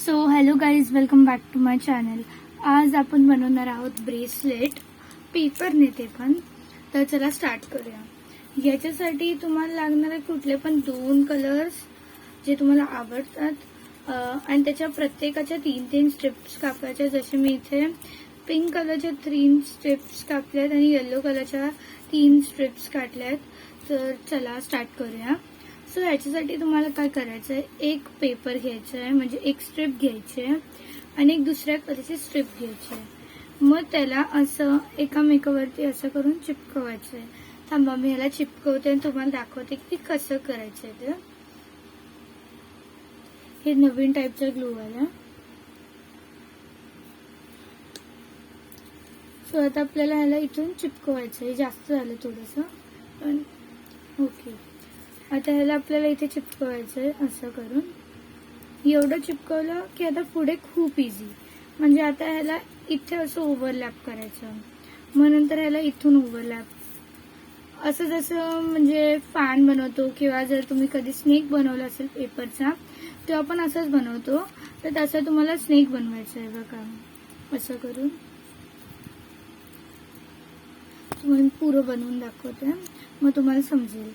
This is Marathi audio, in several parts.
So hello guys, welcome back to my channel. आज आपण बनवणार आहोत ब्रेसलेट पेपरने ते पण. तर चला स्टार्ट करूया. याच्यासाठी तुम्हाला लागणार आहे कुठले पण 2 कलर्स जे तुम्हाला आवडतात आणि त्याच्या प्रत्येकाच्या 3-3 स्ट्रिप्स कापायच्या. जसे मी इथे पिंक कलरच्या 3 स्ट्रिप्स कापल्यात आणि येलो कलरच्या 3 स्ट्रिप्स काढल्यात. तर चला स्टार्ट करूया. सो ह्याच्यासाठी तुम्हाला काय करायचं आहे, एक पेपर घ्यायचा आहे, म्हणजे एक स्ट्रिप घ्यायची आहे आणि एक दुसऱ्या कलरची स्ट्रिप घ्यायची आहे. मग त्याला असं एकामेकावरती असं करून चिपकवायचं आहे. थांबा, मी ह्याला चिपकवते आणि तुम्हाला दाखवते की ते कसं करायचं आहे. हे नवीन टाईपचा ग्लू आला. सो आता आपल्याला ह्याला इथून चिपकवायचं आहे. जास्त झालं थोडंसं, पण ओके. आता ह्याला आपल्याला इथे चिपकवायचं आहे असं करून. एवढं चिपकवलं की आता पुढे खूप इझी. म्हणजे आता ह्याला इथे असं ओव्हरलॅप करायचं, मग नंतर ह्याला इथून ओव्हरलॅप. असं जसं म्हणजे फॅन बनवतो किंवा जर तुम्ही कधी स्नेक बनवला असेल पेपरचा, तेव्हा आपण असंच बनवतो. तर तसं तुम्हाला स्नेक बनवायचं आहे बघा. असं करून तुम्हाला पुरं बनवून दाखवते, मग तुम्हाला समजेल.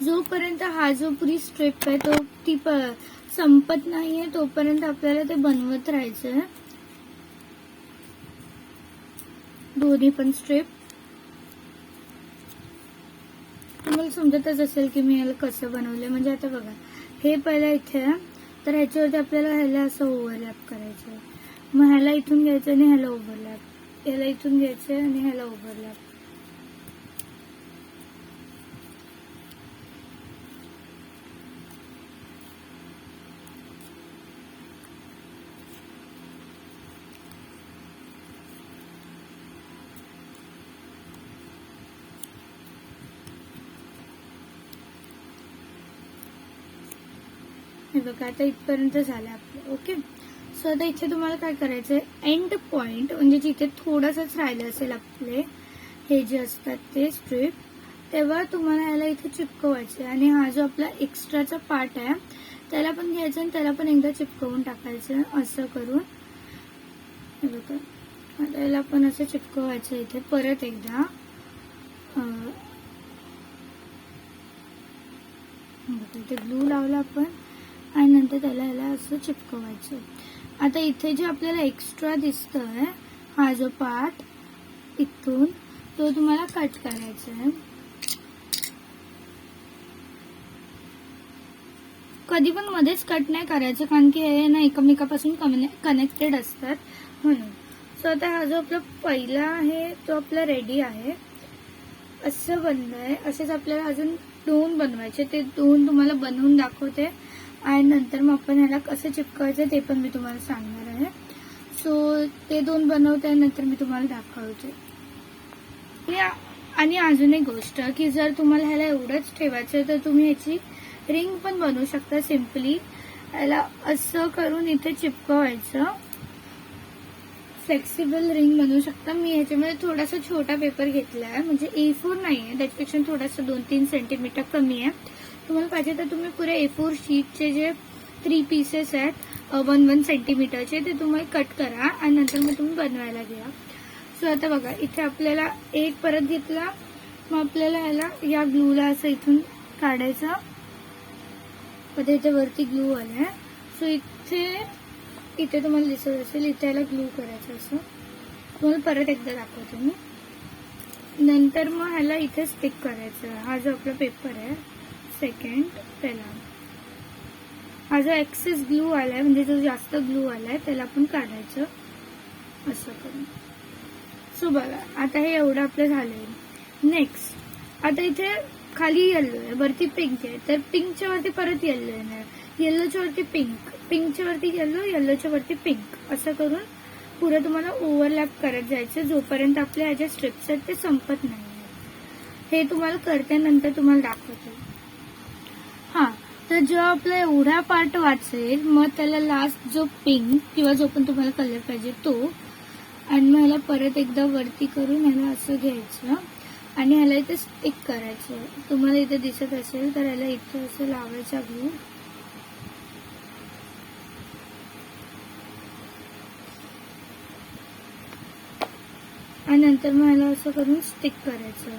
जोपर्यंत हा जो पुरी स्ट्रिप आहे तो ती संपत नाहीये तोपर्यंत आपल्याला ते बनवत राहायचं. दोन्ही पण स्ट्रिप तुम्हाला समजतच असेल की मी याला कसं बनवलं. म्हणजे आता बघा, हे पहिला इथे आहे, तर ह्याच्यावरती आपल्याला ह्याला असं ओव्हरलॅप करायचं. मग ह्याला इथून घ्यायचं आणि ह्याला ओव्हरलॅप, ह्याला इथून घ्यायचं आणि ह्याला ओव्हरलॅप. हे बघा, आता इथपर्यंत झालं आपलं. ओके. सो आता इथे तुम्हाला काय करायचंय, एंड पॉइंट म्हणजे जिथे थोडंसंच राहिलं असेल आपले हे जे असतात ते स्ट्रिप, तेव्हा तुम्हाला ह्याला इथे चिपकवायचे. आणि हा जो आपला एक्स्ट्राचा पार्ट आहे त्याला पण घ्यायचं आणि त्याला पण एकदा चिपकवून टाकायचं असं करून. हे बघा, आता याला पण असं चिपकवायचं इथे परत एकदा. इथे ग्लू लावला आपण आणि नंतर त्याला ह्याला असं चिपकवायचं. आता इथे जे आपल्याला एक्स्ट्रा दिसतोय हा जो पार्ट इथून, तो तुम्हाला कट करायचा आहे. कधी पण मध्येच कट नाही करायचं, कारण की हे ना एकमेकापासून कनेक्टेड असतात म्हणून. सो आता हा जो आपला पहिला आहे तो आपला रेडी आहे. असं बनलं आहे. असेच आपल्याला अजून 2 बनवायचे. ते 2 तुम्हाला बनवून दाखवते आणि नंतर मग आपण ह्याला कसं चिपकायचं ते पण मी तुम्हाला सांगणार आहे. सो ते 2 बनवते आणि नंतर मी तुम्हाला दाखवते. आणि अजून एक गोष्ट की जर तुम्हाला ह्याला एवढंच ठेवायचं तर तुम्ही ह्याची रिंग पण बनवू शकता. सिम्पली ह्याला असं करून इथे चिपकवायचं. फ्लेक्सिबल रिंग बनवू शकता. मी ह्याच्यामध्ये थोडासा छोटा पेपर घेतला आहे, म्हणजे A4 नाही आहे, त्याच्यापेक्षा थोडासा 2-3 सेंटीमीटर कमी आहे. तुम्हाला पाहिजे तर तुम्ही पुरे A4 शीटचे जे 3 पीसेस आहेत 1-1 सेंटीमीटरचे ते तुम्ही कट करा आणि नंतर मग तुम्ही बनवायला घ्या. सो आता बघा, इथे आपल्याला एक परत घेतला, मग आपल्याला ह्याला या ग्लूला असं इथून काढायचं. पण इथे वरती ग्लू आलाय. सो इथे तुम्हाला दिसत असेल, इथे याला ग्लू करायचं. असं तुम्हाला परत एकदा दाखवते मी. नंतर मग ह्याला इथे स्टिक करायचं. हा जो आपला पेपर आहे सेकंड, त्याला हा जो एक्सेस ग्लू आलाय म्हणजे जो जास्त ग्लू आलाय त्याला आपण काढायचं असं करून. सो बघा, आता हे एवढं आपलं झालंय. नेक्स्ट आता इथे खाली येल्लो आहे, वरती पिंक आहे, तर पिंकच्या वरती परत येल्लो येणार, येल्लोच्या वरती पिंक, पिंकच्या वरती येल्लो, येल्लोच्या वरती पिंक, असं करून पुढे तुम्हाला ओव्हरलॅप करत जायचं जोपर्यंत आपल्या ह्याच्या स्ट्रिप्स आहेत ते संपत नाही. हे तुम्हाला करते नंतर तुम्हाला दाखवते. तर जेव्हा आपला एवढा पार्ट वाचेल मग त्याला लास्ट जो पिंक किंवा जो पण तुम्हाला कलर पाहिजे तो, आणि मग ह्याला परत एकदा वरती करून ह्याला असं घ्यायचं आणि ह्याला इथे स्टिक करायचं. तुम्हाला इथे दिसत असेल तर ह्याला इथे असं लावायचा ग्लू. आणि नंतर मग ह्याला असं करून स्टिक करायचं.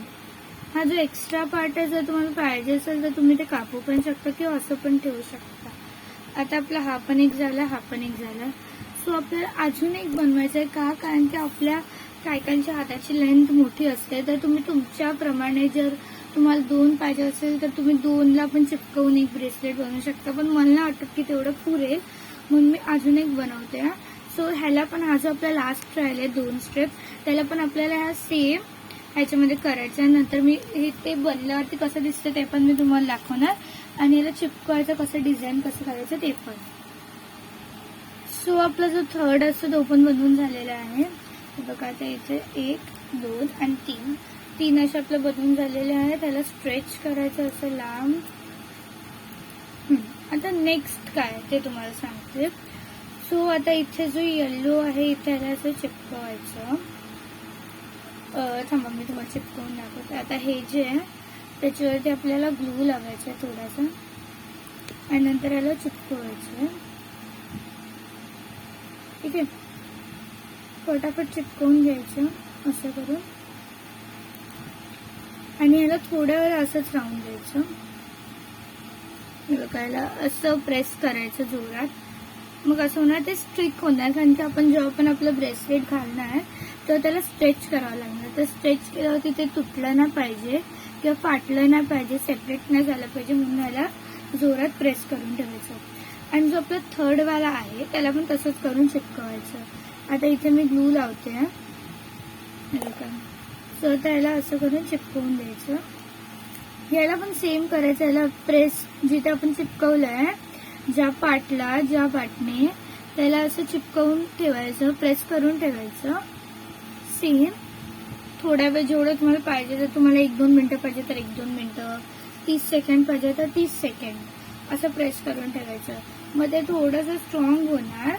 हा जो एक्स्ट्रा पार्ट आहे जर तुम्हाला पाहिजे असेल तर तुम्ही ते कापू पण शकता किंवा असं पण ठेवू शकता. आता आपला हा पण एक झाला, हा पण एक झाला. सो आपल्याला अजून एक बनवायचं आहे. का? कारण की आपल्या कायकांच्या हाताची लेंथ मोठी असते, तर तुम्ही तुमच्याप्रमाणे जर तुम्हाला 2 पाहिजे असेल तर तुम्ही 2ला पण चिपकवून एक ब्रेसलेट बनवू शकता. पण मला नाही वाटत की तेवढं पुरेल, म्हणून मी अजून एक बनवते. सो ह्याला पण हा जो आपला लास्ट राहिला आहे 2 स्टेप, त्याला पण आपल्याला हा सेम ह्याच्यामध्ये करायचं. नंतर मी हे ते बनल्यावरती कसं दिसतं ते पण मी तुम्हाला दाखवणार, आणि याला चिपकवायचं कसं, डिझाईन कसं करायचं ते पण. सो आपला जो थर्ड असतो तो पण बनवून झालेला आहे. बघा आता इथे 1, 2 आणि 3 असे आपलं बनवून झालेले आहे. त्याला स्ट्रेच करायचं असं लांब. आता नेक्स्ट काय ते तुम्हाला सांगते. सो आता इथे जो येल्लो आहे इथे याला असं चिपकवायचं. थांबा मी तुम्हाला चिपकवून दाखवते. आता हे जे आहे त्याच्यावरती आपल्याला ग्लू लावायचा आहे थोडासा, आणि नंतर याला चिपकवायचं. ठीक आहे, फटाफट चिपकवून घ्यायचं असं करून, आणि याला थोड्या वेळ असंच राहून द्यायचं. याला असं प्रेस करायचं जोरात. मग असं होणार ते स्ट्रिक होणार, कारण की आपण जेव्हा पण आपलं ब्रेसलेट घालणार तर त्याला स्ट्रेच करावं लागणार. तर स्ट्रेच केल्यावरती ते तुटलं नाही पाहिजे किंवा फाटलं नाही पाहिजे, सेपरेट नाही झालं पाहिजे, म्हणून याला जोरात प्रेस करून ठेवायचं. आणि जो आपला थर्ड वाला आहे त्याला पण तसंच करून चिपकवायचं. आता इथे मी ग्लू लावते. तर त्याला असं करून चिपकवून द्यायचं. याला पण सेम करायचं. याला प्रेस जिथे आपण चिपकवलंय ज्या पार्टने त्याला असं चिपकवून ठेवायचं, प्रेस करून ठेवायचं. सेम थोड्या वेळ जेवढं तुम्हाला पाहिजे, तर तुम्हाला 1-2 मिनिटं पाहिजे तर 1-2 मिनिटं, 30 सेकंड पाहिजे तर 30 सेकंड असं प्रेस करून ठेवायचं. मग ते थोडंसं स्ट्रॉंग होणार,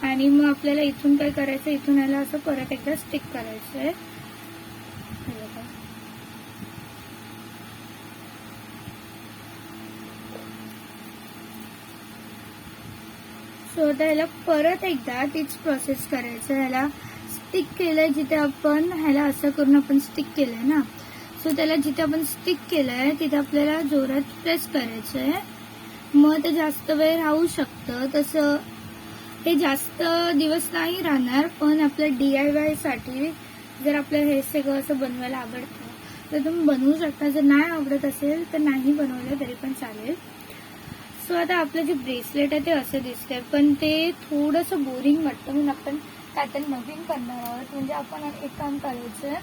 आणि मग आपल्याला इथून काय करायचं, इथून याला असं परत एकदा स्टिक करायचंय. सो आता ह्याला परत एकदा तीच प्रोसेस करायचं. ह्याला स्टिक केलंय जिथे आपण, ह्याला असं करून आपण स्टिक केलंय ना, सो त्याला जिथे आपण स्टिक केलंय तिथे आपल्याला जोरात प्रेस करायचंय. मग ते जास्त वेळ राहू शकतं. तसं हे जास्त दिवस नाही राहणार, पण आपल्या DIY साठी जर आपल्याला हे सगळं असं बनवायला आवडतं तर तुम्ही बनवू शकता. जर नाही आवडत असेल तर नाही बनवलं तरी पण चालेल. सो आता आपलं जे ब्रेसलेट आहे ते असं दिसतंय, पण ते थोडंसं बोरिंग वाटतं, म्हणून आपण काहीतरी नवीन करणार आहोत. म्हणजे आपण एक काम करायचं,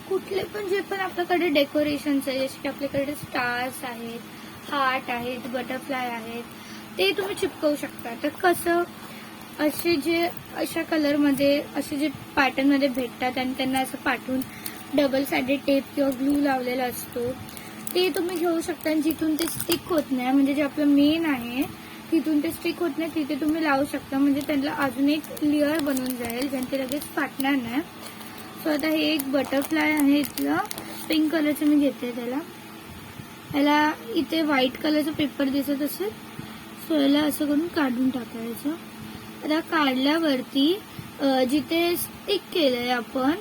कुठले पण जे पण आपल्याकडे डेकोरेशन्स आहे, जसे की आपल्याकडे स्टार्स आहेत, हार्ट आहेत, बटरफ्लाय आहेत, ते तुम्ही चिपकवू शकता. तर कसं, असे जे अशा कलरमध्ये असे जे पॅटर्नमध्ये भेटतात आणि त्यांना असं पाठवून डबल साइडेड टेप किंवा ग्लू लावलेला असतो, ते तुम्ही घेऊ शकता. आणि जिथून ते स्टिक होत नाही, म्हणजे जे आपलं मेन आहे तिथून ते स्टिक होत नाही, तिथे तुम्ही लावू शकता. म्हणजे त्यांना अजून एक लेअर बनून जाईल, ज्याने ते लगेच फाटणार नाही. सो आता हे एक बटरफ्लाय आहे इथलं, पिंक कलरचं मी घेते त्याला. याला इथे व्हाईट कलरचा पेपर दिसत असेल, सो याला असं करून काढून टाकायचं. आता काढल्यावरती जिथे स्टिक केलंय आपण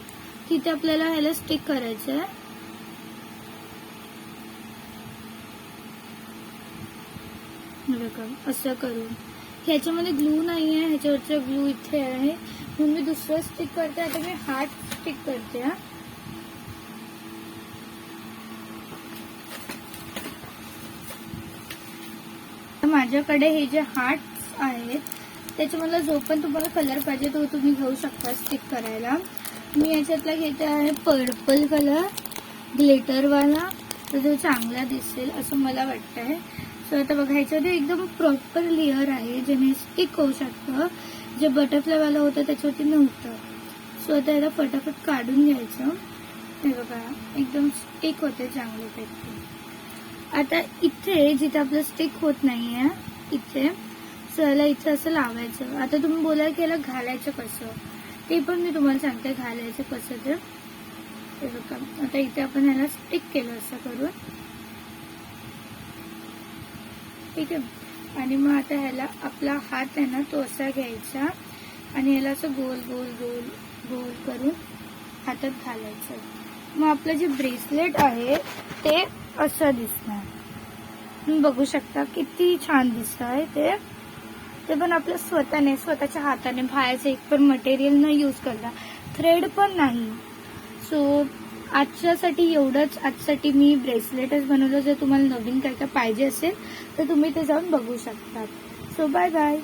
तिथे आपल्याला ह्याला स्टिक करायचं आहे. असं करून, ह्याच्यामध्ये ग्लू नाही आहे, ह्याच्यावरचा ग्लू इथे आहे, म्हणून मी दुसरं स्टिक करते. आता मी हार्ट स्टिक करते. माझ्याकडे हे जे हार्ट आहेत त्याच्यामधला जो पण तुम्हाला कलर पाहिजे तो तुम्ही घेऊ शकता स्टिक करायला. मी याच्यातला घेते आहे पर्पल कलर ग्लिटरवाला, तर तो चांगला दिसेल असं मला वाटतंय. सो आता बघा, ह्याच्यामध्ये एकदम प्रॉपर लेअर आहे ज्याने स्टिक होऊ शकतं. जे बटरफ्लायवाला होतं त्याच्यावरती नव्हतं. सो आता याला फटाफट काढून घ्यायचं. हे बघा एकदम स्टिक होते चांगल्यापैकी. आता इथे जिथे आपलं स्टिक होत नाहीये इथे सहला इथे असं लावायचं. आता तुम्ही बोलाल की याला घालायचं कसं, ते पण मी तुम्हाला सांगते घालायचं कसं. ते बघा आता इथे आपण ह्याला स्टिक केलं असं करून, ठीक आहे. आणि मग आता ह्याला आपला हात आहे ना तो असा घ्यायचा आणि ह्याला असं गोल गोल गोल गोल करून हातात घालायचं. मग आपलं जे ब्रेसलेट आहे ते असं दिसणार. तुम्ही बघू शकता किती छान दिसत आहे ते पण आपल्या स्वतःच्या हाताने, बाहेरचं एक पण मटेरियल न यूज करता, थ्रेड पण नाही. सो आजच्यासाठी एवढंच. आजसाठी मी ब्रेसलेटच बनवलं. जर तुम्हाला नवीन काय काय पाहिजे असेल तर तुम्ही ते जाऊन बघू शकता. So bye bye.